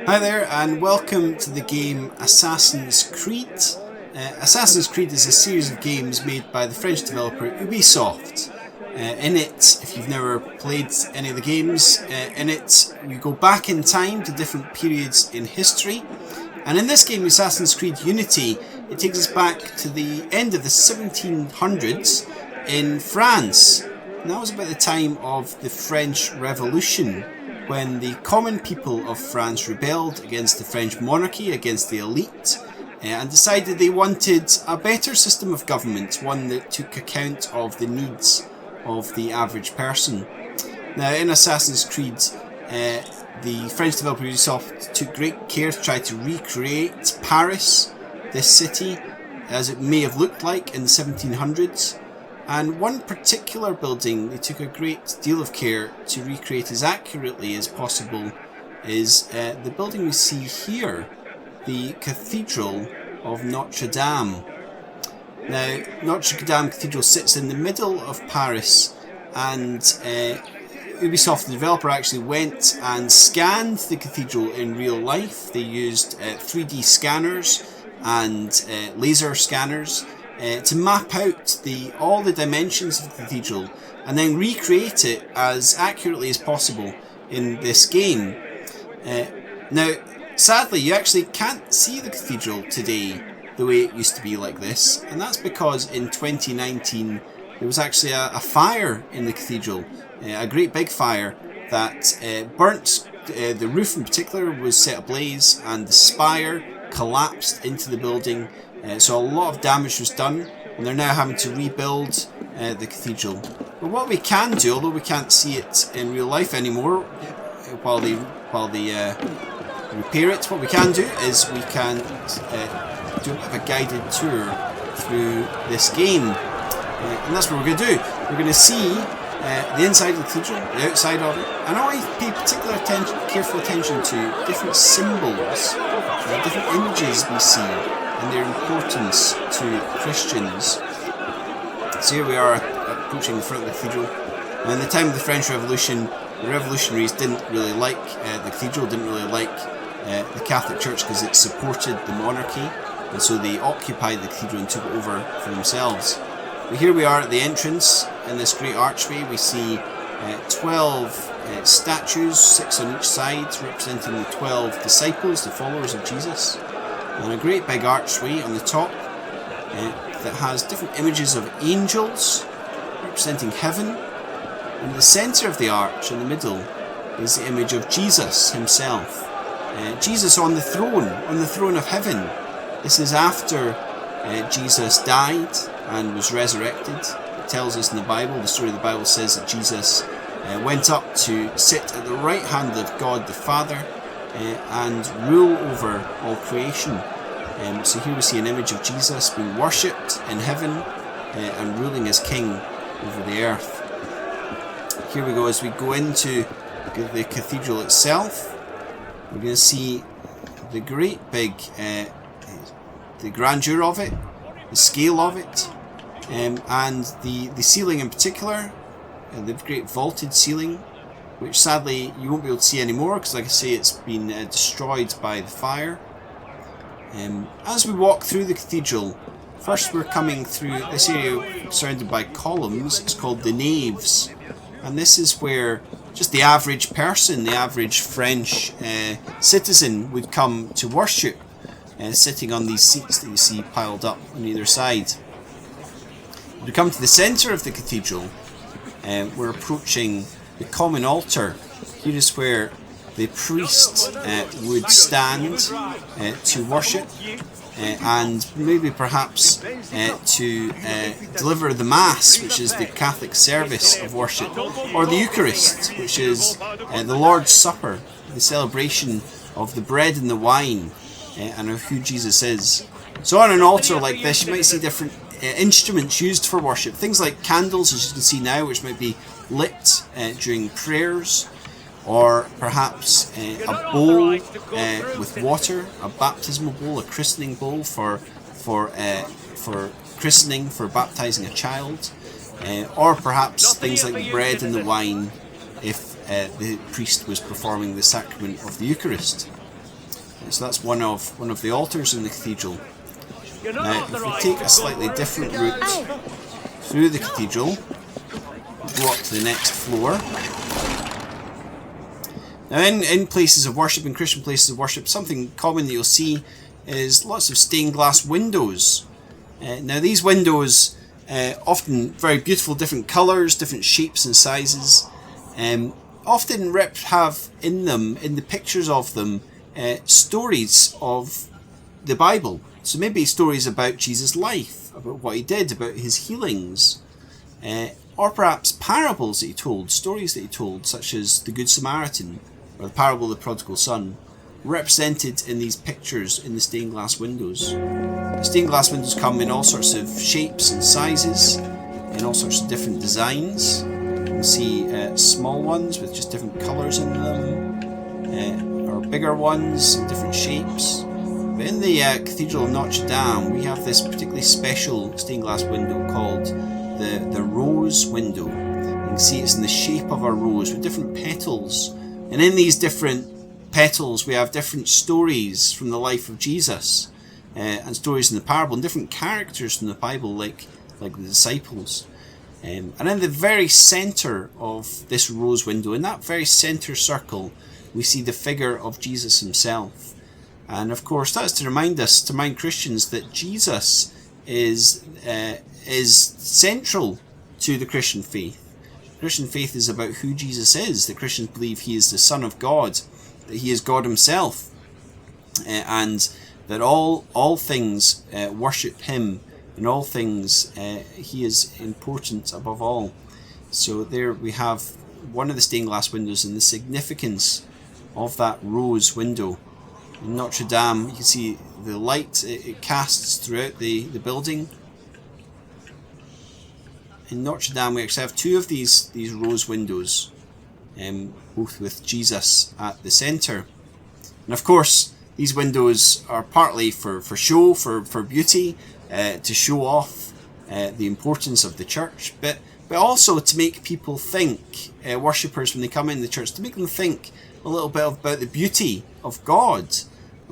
Hi there and welcome to the game Assassin's Creed. Assassin's Creed is a series of games made by the French developer Ubisoft. In it, if you've never played any of the games, in it you go back in time to different periods in history. And in this game, Assassin's Creed Unity, it takes us back to the end of the 1700s in France. And that was about the time of the French Revolution, when the common people of France rebelled against the French monarchy, against the elite, and decided they wanted a better system of government, one that took account of the needs of the average person. Now, in Assassin's Creed, the French developer Ubisoft took great care to try to recreate Paris, this city, as it may have looked like in the 1700s. And one particular building they took a great deal of care to recreate as accurately as possible is the building we see here, the Cathedral of Notre Dame. Now, Notre Dame Cathedral sits in the middle of Paris, and Ubisoft, the developer, actually went and scanned the cathedral in real life. They used 3D scanners and laser scanners to map out all the dimensions of the cathedral and then recreate it as accurately as possible in this game. Now, sadly, you actually can't see the cathedral today the way it used to be like this, and that's because in 2019 there was actually a fire in the cathedral, a great big fire that burnt the roof in particular was set ablaze, and the spire collapsed into the building. So a lot of damage was done, and they're now having to rebuild the cathedral. But what we can do, although we can't see it in real life anymore, while they repair it, what we can do is we can do a bit of a guided tour through this game. And that's what we're going to do. We're going to see the inside of the cathedral, the outside of it, and I want to pay particular careful attention to different symbols, different images we see, and their importance to Christians. So here we are approaching the front of the cathedral. Now, in the time of the French Revolution, the revolutionaries didn't really like the cathedral, didn't really like the Catholic Church because it supported the monarchy, and so they occupied the cathedral and took it over for themselves. But here we are at the entrance in this great archway. We see 12 statues, 6 on each side, representing the 12 disciples, the followers of Jesus. And a great big archway on the top that has different images of angels representing heaven. In the centre of the arch, in the middle, is the image of Jesus himself. Jesus on the throne of heaven. This is after Jesus died and was resurrected. It tells us in the Bible, the story of the Bible says that Jesus went up to sit at the right hand of God the Father and rule over all creation. So here we see an image of Jesus being worshipped in heaven and ruling as king over the earth. Here we go, as we go into the cathedral itself, we're going to see the great big, the grandeur of it, the scale of it, and the ceiling in particular, the great vaulted ceiling, which sadly you won't be able to see anymore because, like I say, it's been destroyed by the fire. As we walk through the cathedral, first we're coming through this area surrounded by columns. It's called the Naves, and this is where just the average person, the average French citizen would come to worship, sitting on these seats that you see piled up on either side. We come to the centre of the cathedral, we're approaching the common altar. Here is where the priest would stand to worship and maybe perhaps to deliver the Mass, which is the Catholic service of worship, or the Eucharist, which is the Lord's Supper, the celebration of the bread and the wine and of who Jesus is. So on an altar like this, you might see different instruments used for worship, things like candles, as you can see now, which might be lit during prayers, or perhaps a bowl with water, a baptismal bowl, a christening bowl for christening, for baptizing a child, or perhaps things like the bread and the wine if the priest was performing the sacrament of the Eucharist. So that's one of the altars in the cathedral. Now, if we take a slightly different route through the cathedral, go up to the next floor. Now, in places of worship, in Christian places of worship, something common that you'll see is lots of stained glass windows. Now, these windows, often very beautiful, different colours, different shapes and sizes, often have in them, in the pictures of them, stories of the Bible. So maybe stories about Jesus' life, about what he did, about his healings, or perhaps parables that he told, stories that he told, such as the Good Samaritan or the parable of the prodigal son, represented in these pictures in the stained glass windows. The stained glass windows come in all sorts of shapes and sizes, in all sorts of different designs. You can see small ones with just different colours in them, or bigger ones in different shapes. But in the Cathedral of Notre Dame, we have this particularly special stained glass window called the rose window. You can see it's in the shape of a rose with different petals. And in these different petals, we have different stories from the life of Jesus, and stories in the parable, and different characters from the Bible, like the disciples. And in the very centre of this rose window, in that very centre circle, we see the figure of Jesus himself. And of course, that's to remind Christians, that Jesus is central to the Christian faith. The Christian faith is about who Jesus is. That Christians believe he is the Son of God, that he is God himself, and that all things worship him, and all things he is important above all. So there we have one of the stained glass windows and the significance of that rose window. In Notre Dame, you can see the light it casts throughout the building. In Notre Dame, we actually have two of these rose windows, both with Jesus at the centre. And of course, these windows are partly for show, for beauty, to show off the importance of the church, but also to make people think, worshippers when they come in the church, to make them think a little bit about the beauty of God,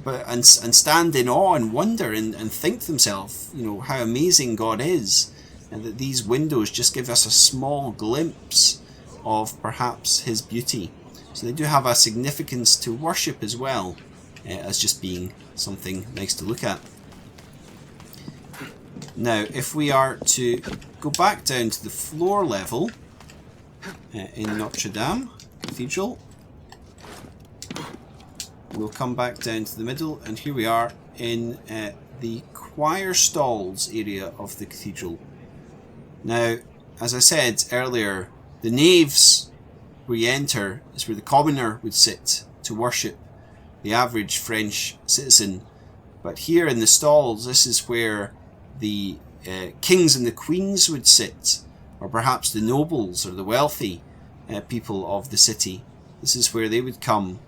and stand in awe and wonder and think to themselves, how amazing God is, and that these windows just give us a small glimpse of perhaps his beauty. So they do have a significance to worship as well, as just being something nice to look at. Now, if we are to go back down to the floor level in Notre Dame Cathedral, we'll come back down to the middle, and here we are in the choir stalls area of the cathedral. Now, as I said earlier, the naves where you enter is where the commoner would sit to worship, the average French citizen. But here in the stalls, this is where the kings and the queens would sit, or perhaps the nobles or the wealthy people of the city. This is where they would come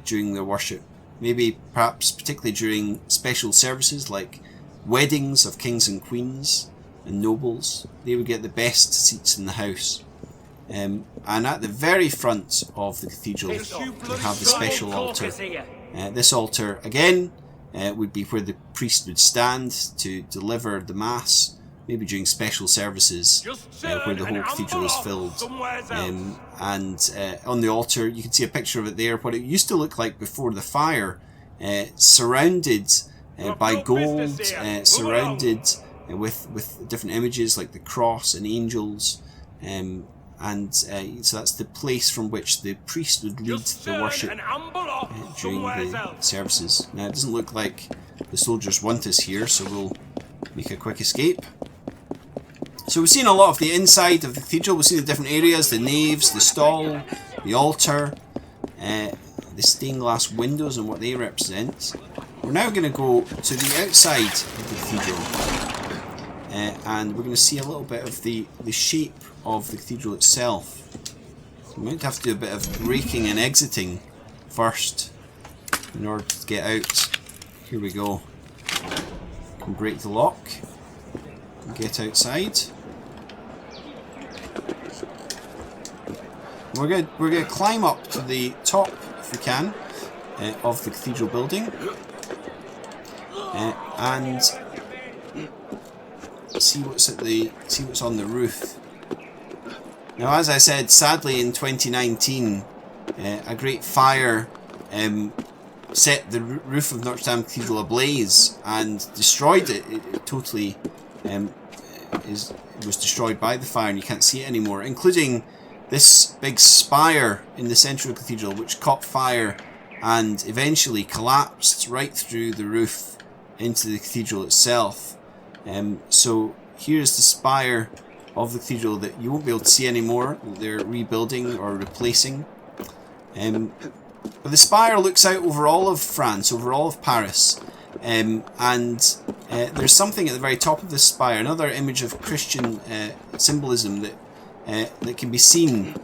during their worship. Maybe perhaps particularly during special services like weddings of kings and queens and nobles. They would get the best seats in the house. And at the very front of the cathedral, we have the special altar. This altar, again, would be where the priest would stand to deliver the Mass, maybe during special services where the whole cathedral is filled. And on the altar, you can see a picture of it there, what it used to look like before the fire, surrounded by gold, surrounded with different images like the cross and angels. So that's the place from which the priest would lead the worship during the services. Now, it doesn't look like the soldiers want us here, so we'll make a quick escape. So we've seen a lot of the inside of the cathedral. We've seen the different areas, the naves, the stall, the altar, the stained glass windows and what they represent. We're now going to go to the outside of the cathedral. And we're going to see a little bit of the shape of the cathedral itself. We might have to do a bit of braking and exiting first in order to get out. Here we go. We can break the lock and get outside. We're going to climb up to the top if we can. of the cathedral building, and see what's on the roof. Now, as I said, sadly in 2019, a great fire set the roof of Notre Dame Cathedral ablaze and destroyed it. It totally was destroyed by the fire, and you can't see it anymore, including this big spire in the central cathedral, which caught fire and eventually collapsed right through the roof into the cathedral itself. So here's the spire of the cathedral that you won't be able to see anymore. They're rebuilding or replacing. But the spire looks out over all of France, over all of Paris. And there's something at the very top of this spire, another image of Christian symbolism that can be seen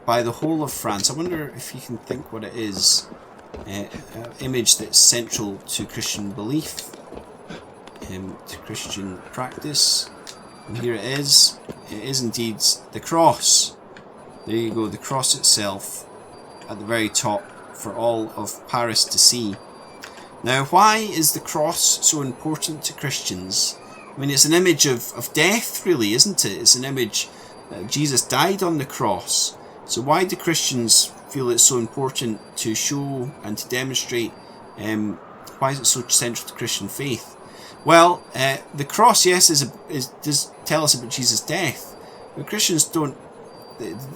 by the whole of France. I wonder if you can think what it is. An image that's central to Christian belief, to Christian practice. And here it is. It is indeed the cross. There you go, the cross itself at the very top for all of Paris to see. Now, why is the cross so important to Christians? I mean, it's an image of death, really, isn't it? It's an image that Jesus died on the cross. So why do Christians feel it's so important to show and to demonstrate? Why is it so central to Christian faith? Well, the cross, yes, does tell us about Jesus' death, but Christians don't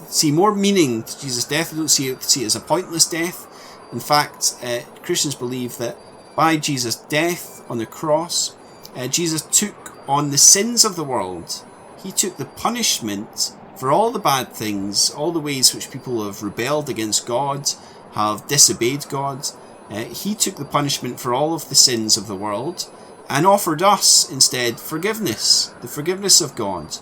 see more meaning to Jesus' death. They don't see it as a pointless death. In fact, Christians believe that by Jesus' death on the cross, Jesus took on the sins of the world. He took the punishment for all the bad things, all the ways which people have rebelled against God, have disobeyed God. He took the punishment for all of the sins of the world and offered us instead forgiveness, the forgiveness of God.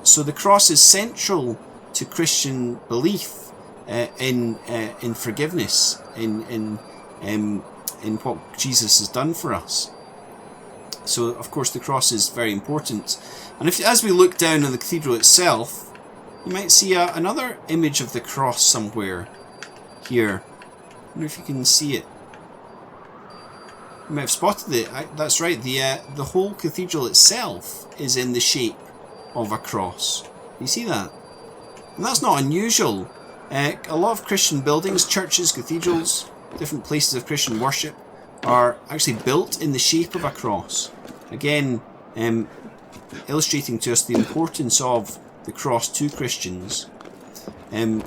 So the cross is central to Christian belief in forgiveness, in what Jesus has done for us. So of course the cross is very important. And as we look down on the cathedral itself, you might see another image of the cross somewhere here. I wonder if you can see it. You might have spotted it. That's right. The whole cathedral itself is in the shape of a cross. You see that? And that's not unusual. A lot of Christian buildings, churches, cathedrals, different places of Christian worship are actually built in the shape of a cross. Again, illustrating to us the importance of the cross to Christians. So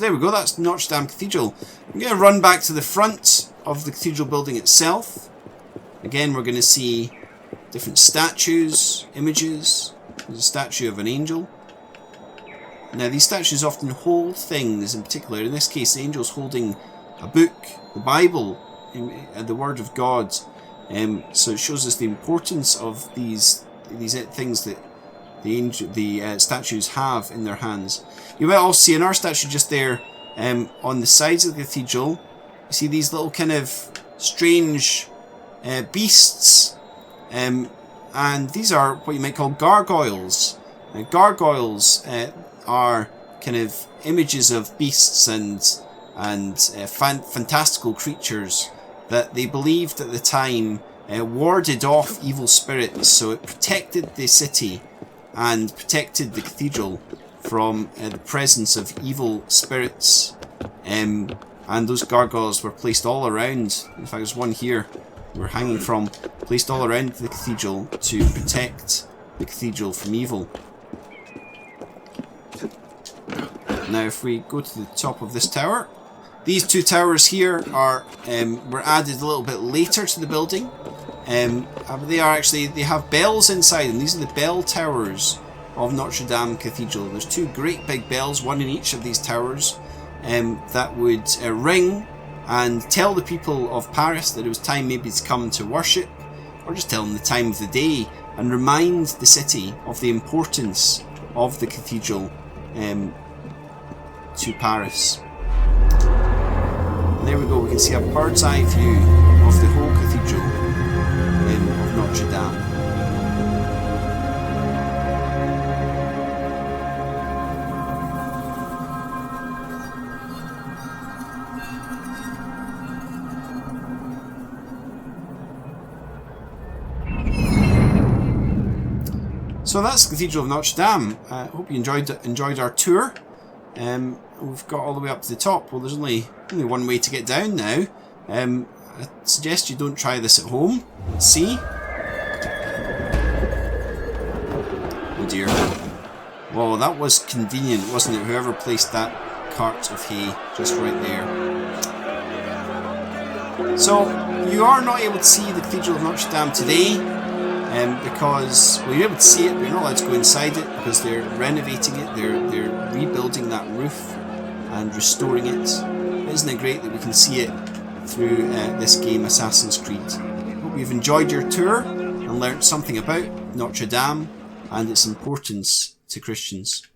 there we go, that's Notre Dame Cathedral. I'm going to run back to the front of the cathedral building itself. Again, we're going to see different statues, images. There's a statue of an angel. Now, these statues often hold things in particular. In this case, the angel's holding a book, the Bible, the Word of God. So it shows us the importance of these things that the statues have in their hands. You might also see another statue just there on the sides of the cathedral. You see these little kind of strange beasts, and these are what you might call gargoyles. Gargoyles are kind of images of beasts and fantastical creatures that they believed at the time warded off evil spirits, so it protected the city and protected the cathedral from the presence of evil spirits. And those gargoyles were placed all around. In fact, there's one here we're hanging from, placed all around the cathedral to protect the cathedral from evil. Now, if we go to the top of this tower, these two towers here were added a little bit later to the building. They have bells inside them. These are the bell towers of Notre Dame Cathedral. There's two great big bells, one in each of these towers, that would ring and tell the people of Paris that it was time maybe to come to worship, or just tell them the time of the day, and remind the city of the importance of the cathedral to Paris. And there we go, we can see a bird's eye view of the whole cathedral of Notre Dame. So that's the Cathedral of Notre Dame. I hope you enjoyed our tour. We've got all the way up to the top. Well, there's only one way to get down now. I suggest you don't try this at home. Let's see. Oh dear. Well, that was convenient, wasn't it? Whoever placed that cart of hay just right there. So, you are not able to see the Cathedral of Notre Dame today, because, well, you're able to see it, but you're not allowed to go inside it because they're renovating it, they're rebuilding that roof and restoring it. Isn't it great that we can see it through this game, Assassin's Creed? Hope you've enjoyed your tour and learnt something about Notre Dame and its importance to Christians.